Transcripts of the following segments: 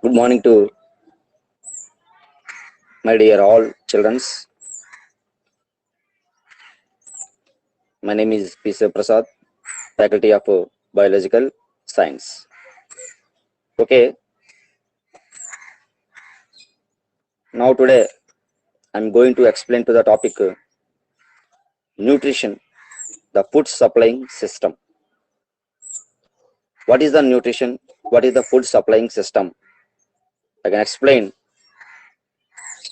Good morning to my dear all childrens. My name is P. Prasad, Faculty of Biological Science. Okay, now today I'm going to explain to the topic nutrition, the food supplying system. What is the nutrition? What is the food supplying system? I can explain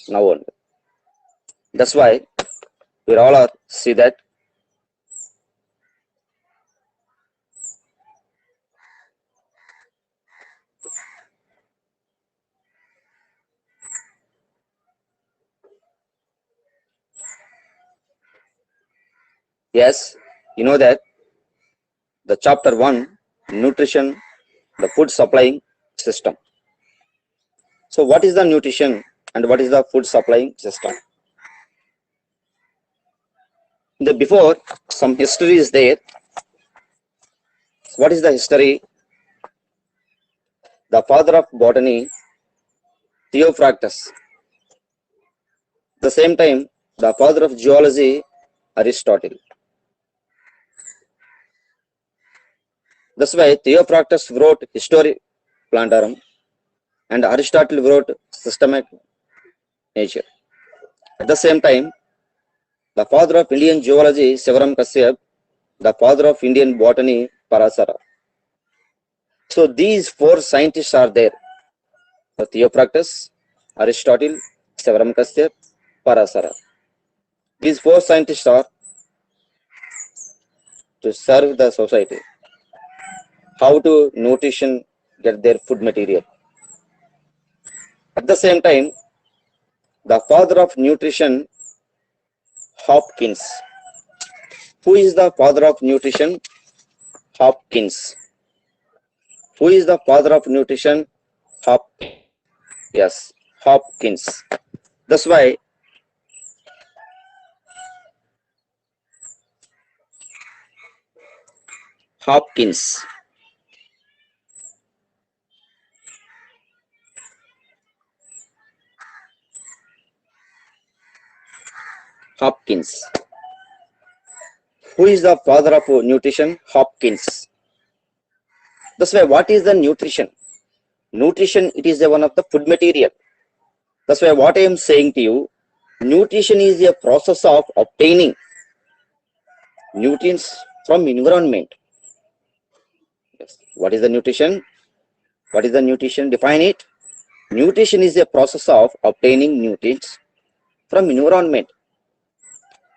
now only. That's why we all are see that yes, you know that the chapter 1, nutrition, the food supplying system. So what is the nutrition and what is the food supplying system? Before some history is there. What is the history? The father of botany, Theophractus. At the same time, the father of geology, Aristotle. That's why Theophractus wrote Histoire Plantarum and Aristotle wrote Systematic Nature. At the same time, the father of Indian geology, Sivaram Kashyap, the father of Indian botany, Parasara. So these four scientists are there. Theophractus, Aristotle, Sivaram Kashyap, Parasara. These four scientists are to serve the society. How to nutrition get their food material. At the same time, the father of nutrition, Hopkins. Who is the father of nutrition? Hopkins. Who is the father of nutrition? Yes, Hopkins. That's why Hopkins. Hopkins. Who is the father of nutrition? Hopkins. That's why what is the nutrition? Nutrition, it is one of the food material. That's why what I am saying to you, nutrition is a process of obtaining nutrients from environment. Yes. What is the nutrition? What is the nutrition? Define it. Nutrition is a process of obtaining nutrients from environment.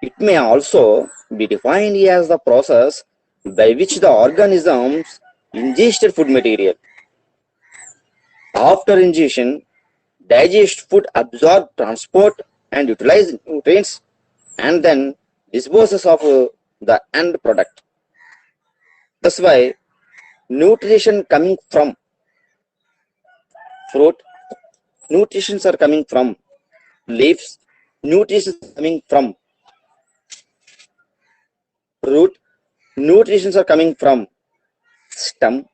It may also be defined as the process by which the organisms ingested food material. After ingestion, digest food, absorb, transport and utilize nutrients and then disposes of the end product. That's why nutrition coming from fruit, nutritions are coming from leaves, nutrition coming from root, nutritions are coming from stem,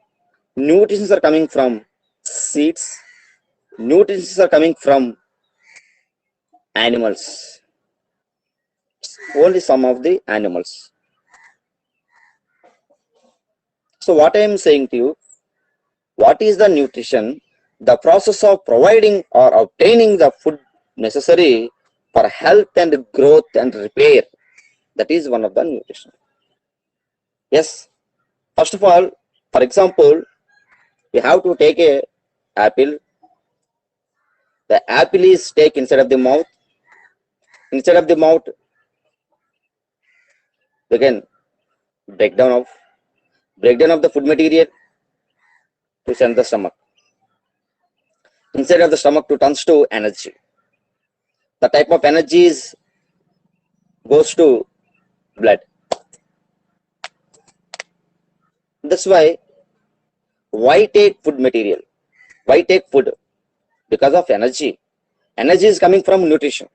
nutritions are coming from seeds, nutrients are coming from animals. Only some of the animals. So what I am saying to you, what is the nutrition? The process of providing or obtaining the food necessary for health and growth and repair. That is one of the nutrition. Yes. First of all, for example, we have to take a apple. The apple is take inside of the mouth. Inside of the mouth, again breakdown of the food material to send the stomach. Inside of the stomach to turns to energy. The type of energy is goes to blood. That's why take food material? Why take food? Because of energy. Energy is coming from nutrition.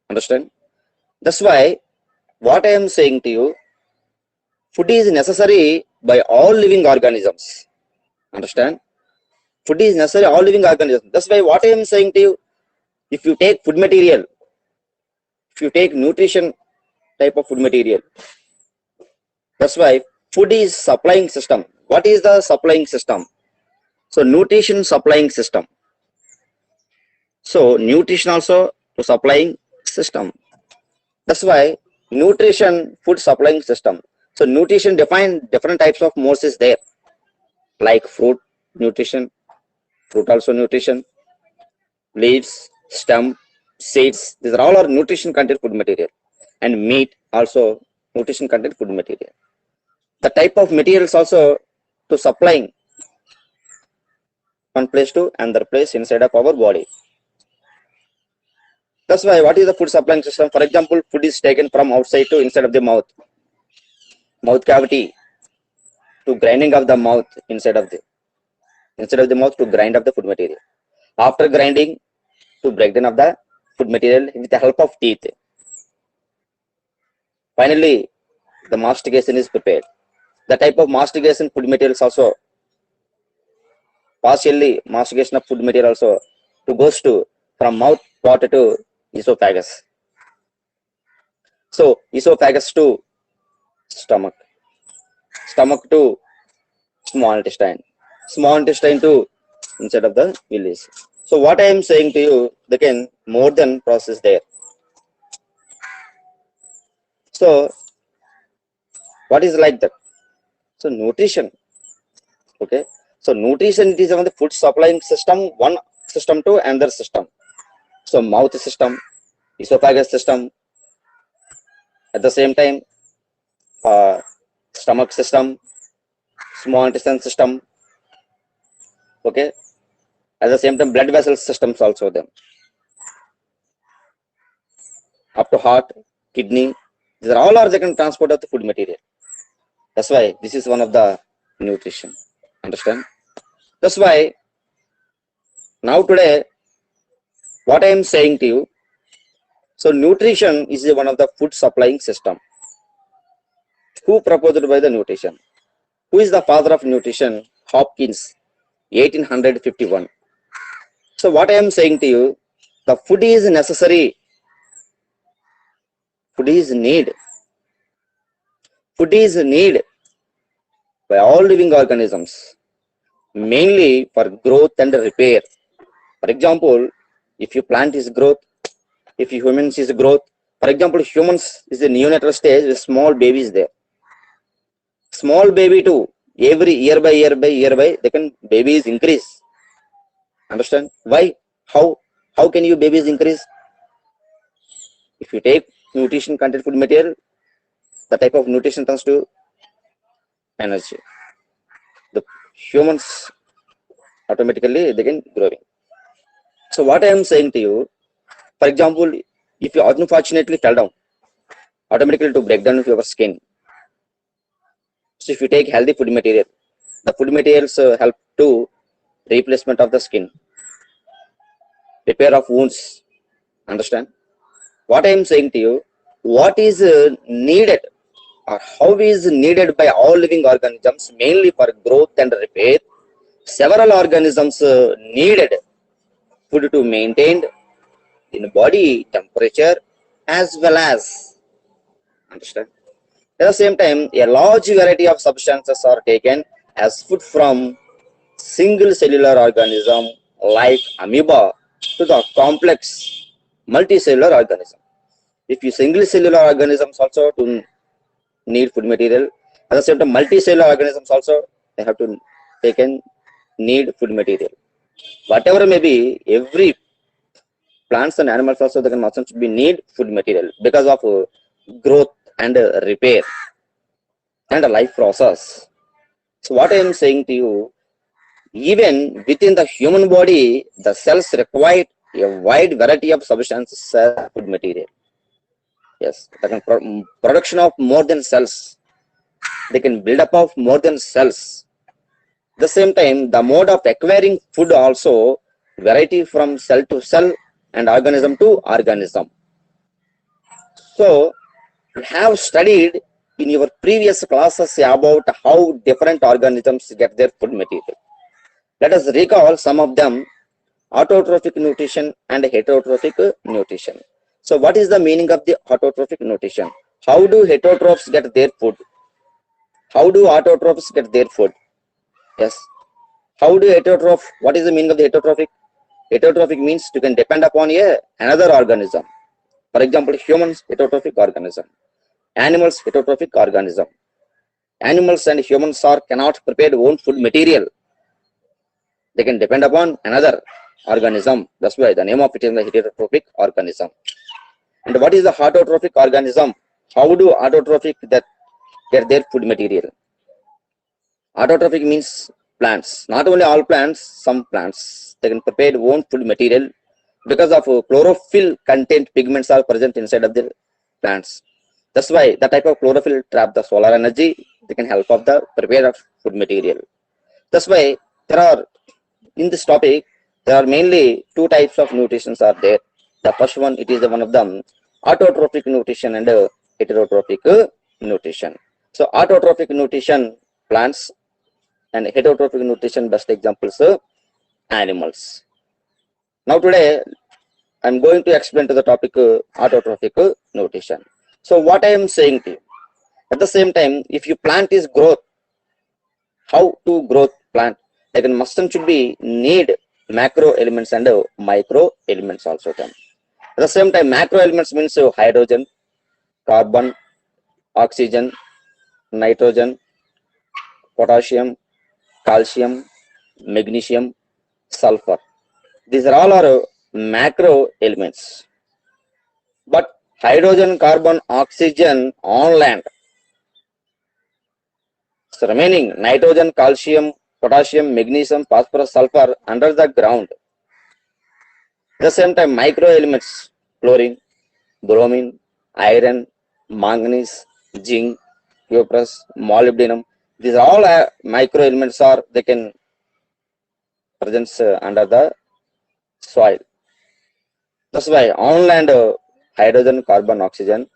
Understand? That's why what I am saying to you, food is necessary by all living organisms. Understand? food is necessary all living organisms. That's why what I am saying to you, if you take food material, if you take nutrition type of food material, that's why food is supplying system. What is the supplying system? So nutrition supplying system. So nutrition also to supplying system. That's why nutrition food supplying system. So nutrition define different types of modes is there, like fruit nutrition, fruit also nutrition, leaves, stem, seeds. These are all our nutrition content food material, and meat also nutrition content food material. The type of materials also to supplying one place to another place inside of our body. That's why what is the food supplying system? For example, food is taken from outside to inside of the mouth cavity to grinding of the mouth inside of the mouth to grind of the food material. After grinding to breakdown of the food material with the help of teeth. Finally, the mastication is prepared. The type of mastication food materials also partially mastication of food material also to goes to from mouth part to esophagus. So esophagus to stomach, stomach to small intestine to inside of the village. So what I am saying to you, again, more than process there. So what is like that? So nutrition, okay. So nutrition it is on the food supplying system, one system to another system. So mouth system, esophagus system, at the same time, stomach system, small intestine system, okay. At the same time, blood vessel systems also them. Up to heart, kidney, these are all are they can transport of the food material. That's why this is one of the nutrition. Understand? That's why now today, what I am saying to you, so nutrition is one of the food supplying system. Who proposed by the nutrition? Who is the father of nutrition? Hopkins, 1851. So what I am saying to you, the food is necessary. Food is need. Food is need by all living organisms, mainly for growth and repair. For example, if you plant is growth, if humans is growth, for example, humans is the neonatal stage with small babies there. Small baby too, every year by year by year by, they can babies increase. Understand? Why? How can you babies increase? If you take nutrition content food material, the type of nutrition turns to energy. The humans automatically they can growing. So what I am saying to you, for example, if you unfortunately fell down, automatically to break down of your skin. So if you take healthy food material, the food materials help to replacement of the skin, repair of wounds. Understand? What I am saying to you, what is needed or how is needed by all living organisms, mainly for growth and repair. Several organisms needed food to maintain in body temperature as well as, understand. At the same time, a large variety of substances are taken as food from single cellular organism like amoeba to the complex multicellular organism. If you single cellular organisms also to need food material, at the same time multicellular organisms also they have to taken need food material. Whatever may be, every plants and animals also they can also be need food material because of growth and repair and a life process. So what I am saying to you, even within the human body, the cells require a wide variety of substances as food material. Yes, they can production of more than cells. They can build up of more than cells. At the same time, the mode of acquiring food also variety from cell to cell and organism to organism. So, you have studied in your previous classes about how different organisms get their food material. Let us recall some of them: autotrophic nutrition and heterotrophic nutrition. So what is the meaning of the autotrophic nutrition? How do heterotrophs get their food? How do autotrophs get their food? Yes. How do heterotroph? What is the meaning of the heterotrophic? Heterotrophic means you can depend upon another organism. For example, humans, heterotrophic organism. Animals, heterotrophic organism. Animals and humans cannot prepare their own food material. They can depend upon another organism. That's why the name of it is the heterotrophic organism. And what is the autotrophic organism? How do autotrophic that get their food material? Autotrophic means plants. Not only all plants, some plants. They can prepare their own food material because of chlorophyll content pigments are present inside of the plants. That's why the type of chlorophyll trap the solar energy. They can help of the prepare of food material. That's why there are, in this topic, there are mainly two types of nutrition are there. The first one, it is one of them, autotrophic nutrition and heterotrophic nutrition. So autotrophic nutrition, plants, and heterotrophic nutrition, best examples, animals. Now today, I'm going to explain to the topic autotrophic nutrition. So what I am saying to you, at the same time, if you plant is growth, how to growth plant? Like must and should be need macro elements and micro elements also come. At the same time, macro elements means hydrogen, carbon, oxygen, nitrogen, potassium, calcium, magnesium, sulfur. These are all are macro elements. But hydrogen, carbon, oxygen on land. So remaining nitrogen, calcium, potassium, magnesium, phosphorus, sulfur under the ground. At the same time, micro elements: chlorine, bromine, iron, manganese, zinc, cuprous, molybdenum. These are all micro elements are they can present under the soil. That's why on land hydrogen, carbon, oxygen,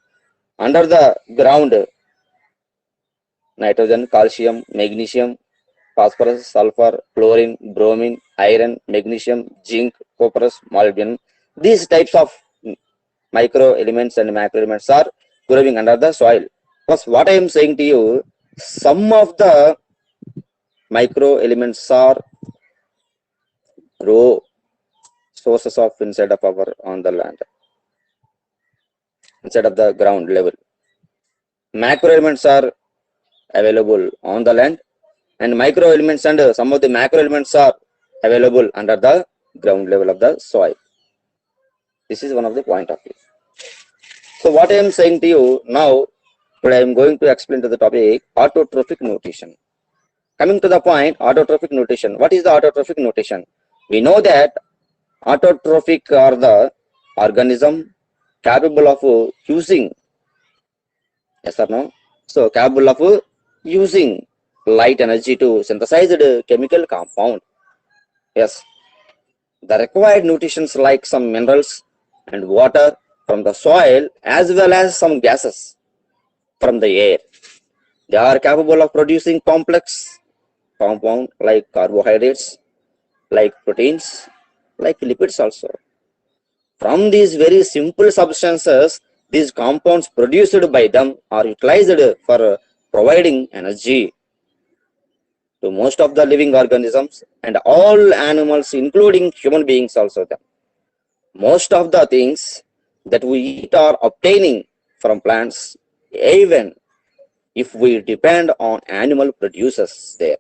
under the ground nitrogen, calcium, magnesium, phosphorus, sulfur, chlorine, bromine, iron, magnesium, zinc, cuprous, molybdenum. These types of micro elements and macro elements are growing under the soil. Plus, what I am saying to you, some of the micro elements are raw sources of inside of our on the land, inside of the ground level. Macro elements are available on the land, and micro elements and some of the macro elements are available under the ground level of the soil. This is one of the point of view. So what I am saying to you now, today I am going to explain to the topic autotrophic nutrition. Coming to the point, autotrophic nutrition. What is the autotrophic nutrition? We know that autotrophic are the organism capable of using, yes or no? So capable of using light energy to synthesize the chemical compound. Yes. The required nutrients like some minerals and water from the soil as well as some gases from the air. They are capable of producing complex compound like carbohydrates, like proteins, like lipids also. From these very simple substances, these compounds produced by them are utilized for providing energy to most of the living organisms and all animals, including human beings also. Most of the things that we eat are obtaining from plants, even if we depend on animal producers there.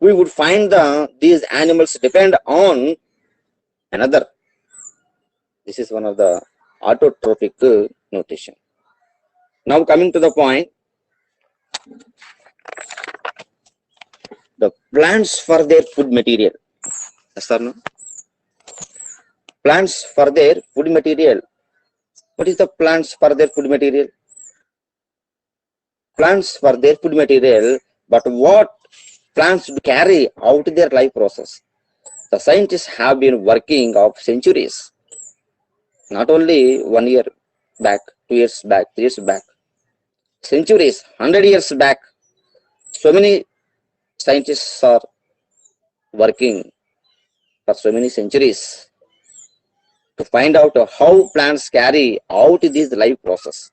We would find these animals depend on another. This is one of the autotrophic nutrition. Now coming to the point, the plants for their food material. Yes or no? Plants for their food material. What is the plants for their food material? Plants for their food material, but what plants do carry out their life process? The scientists have been working of centuries, not only 1 year back, 2 years back, 3 years back, centuries, 100 years back. So many scientists are working for so many centuries to find out how plants carry out this life process.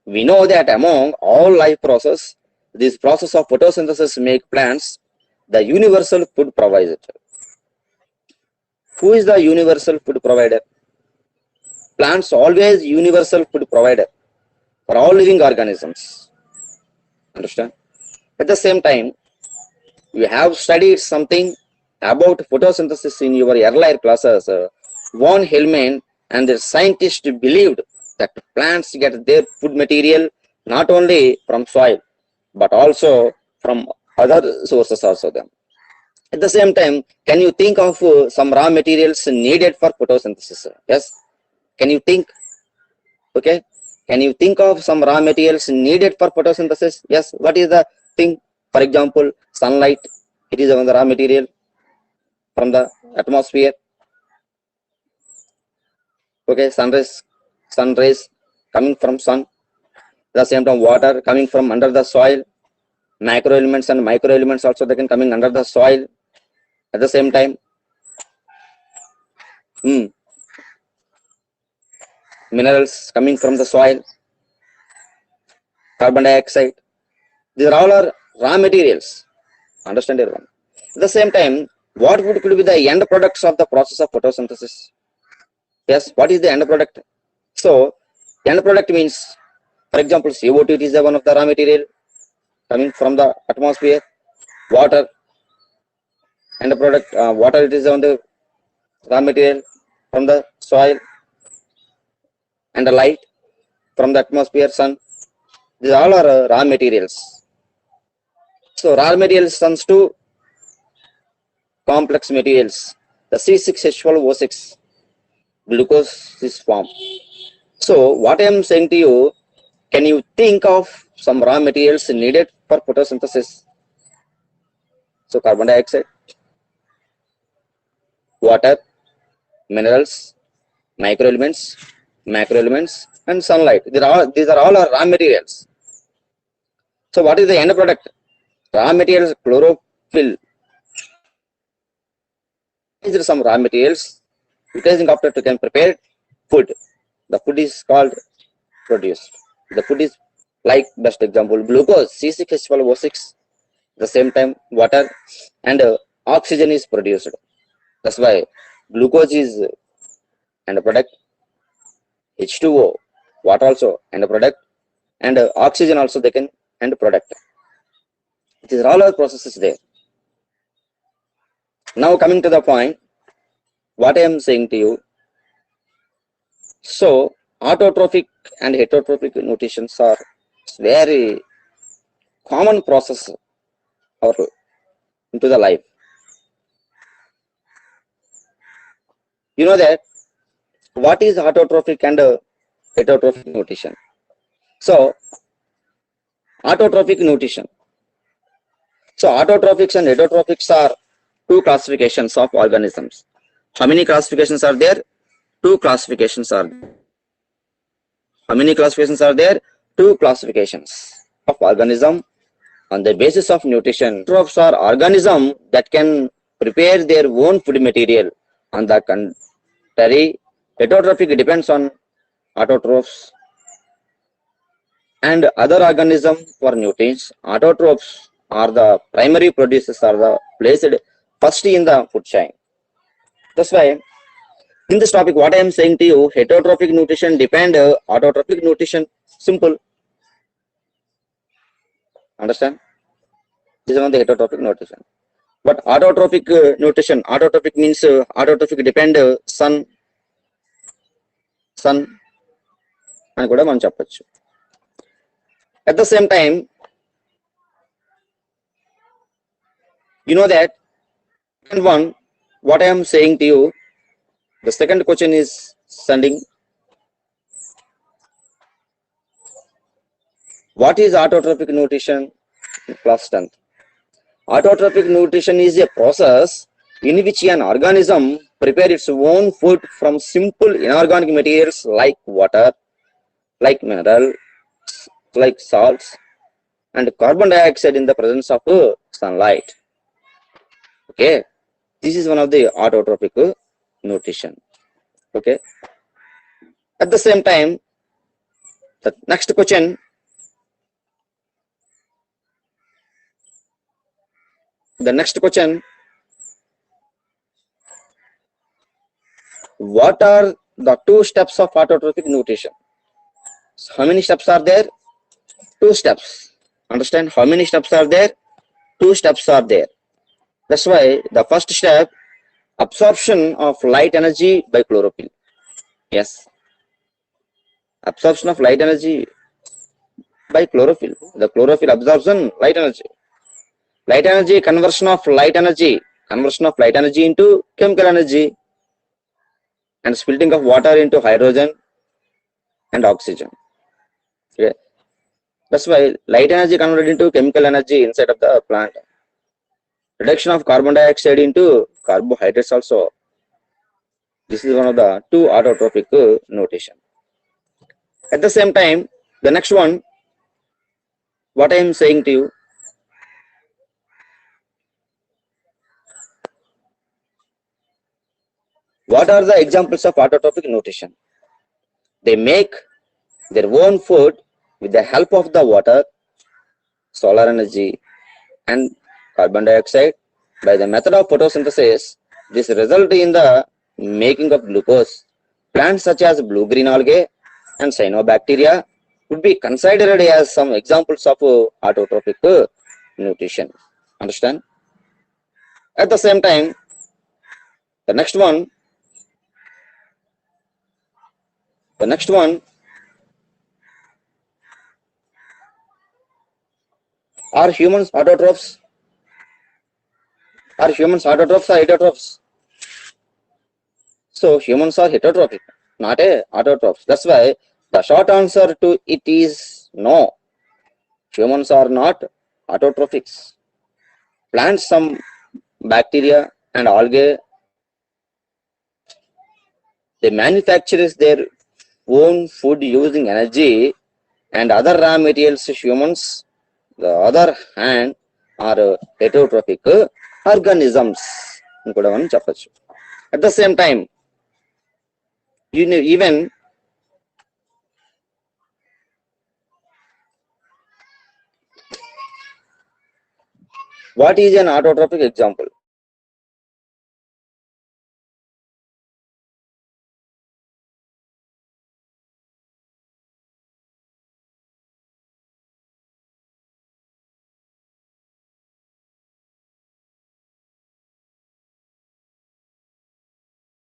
We know that among all life process, this process of photosynthesis make plants the universal food provider. Who is the universal food provider? Plants always universal food provider for all living organisms. Understand? At the same time, you have studied something about photosynthesis in your earlier classes. Von Hellman and the scientists believed that plants get their food material not only from soil but also from other sources also them. At the same time, can you think of some raw materials needed for photosynthesis? Yes. Can you think? Okay. Can you think of some raw materials needed for photosynthesis? Yes. What is the thing? For example, sunlight. It is one of the raw material from the atmosphere. Okay. Sun rays coming from sun. At the same time, water coming from under the soil. Macro elements and micro elements also they can coming under the soil. At the same time, minerals coming from the soil, carbon dioxide. These are all are raw materials. Understand everyone? At the same time, what could be the end products of the process of photosynthesis? Yes, what is the end product? So, end product means, for example, CO2 it is the one of the raw material coming from the atmosphere. Water, end product, water it is on the raw material from the soil, and the light from the atmosphere, sun. These all are raw materials. So, raw materials turns to complex materials. The C6H12O6 glucose is formed. So what I am saying to you, can you think of some raw materials needed for photosynthesis? So carbon dioxide, water, minerals, microelements, macroelements, and sunlight. These are all our raw materials. So what is the end product? Raw materials, chlorophyll. These are some raw materials utilizing after to can prepare food. The food is called produced. The food is like best example glucose C6H12O6. The same time water and oxygen is produced. That's why glucose is end product, H2O, water also end product, and oxygen also they can end product. These are all our processes there. Now coming to the point, what I am saying to you. So autotrophic and heterotrophic nutritions are very common process or into the life. You know that what is autotrophic and heterotrophic nutrition? So autotrophic nutrition. So autotrophics and heterotrophics are two classifications of organisms. How many classifications are there? Two classifications are there. How many classifications are there? Two classifications of organism on the basis of nutrition. Autotrophs are organisms that can prepare their own food material. On the contrary, heterotrophic depends on autotrophs and other organisms for nutrients. Autotrophs are the primary producers are the placed first in the food chain. That's why in this topic what I am saying to you, heterotrophic nutrition depend autotrophic nutrition. Simple. Understand? This is one the heterotrophic nutrition. But autotrophic nutrition, autotrophic means autotrophic depend sun అని కూడా మనం చెప్పొచ్చు. At the same time, you know that and one what I am saying to you, the second question is sending what is autotrophic nutrition in class 10th. Autotrophic nutrition is a process in which an organism prepare its own food from simple inorganic materials like water, like mineral, like salts, and carbon dioxide in the presence of sunlight. Okay, this is one of the autotrophic nutrition. Okay, at the same time, the next question, what are the two steps of autotrophic nutrition? So how many steps are there? Two steps. Understand? How many steps are there? Two steps are there. That's why the first step, absorption of light energy by chlorophyll. Yes, absorption of light energy by chlorophyll. The chlorophyll absorption light energy. Light energy, conversion of light energy into chemical energy, and splitting of water into hydrogen and oxygen. Okay. That's why light energy converted into chemical energy inside of the plant. Reduction of carbon dioxide into carbohydrates also. This is one of the two autotrophic notation. At the same time, the next one, what I am saying to you, what are the examples of autotrophic nutrition? They make their own food with the help of the water, solar energy, and carbon dioxide. By the method of photosynthesis, this result in the making of glucose. Plants such as blue-green algae and cyanobacteria would be considered as some examples of autotrophic nutrition. Understand? At the same time, the next one, are humans autotrophs? Are humans autotrophs or heterotrophs? So humans are heterotrophic, not a autotrophs. That's why the short answer to it is no. Humans are not autotrophics. Plants, some bacteria and algae, they manufacture their own food using energy, and other raw materials. Humans, the other hand, are heterotrophic organisms. At the same time, even what is an autotrophic example?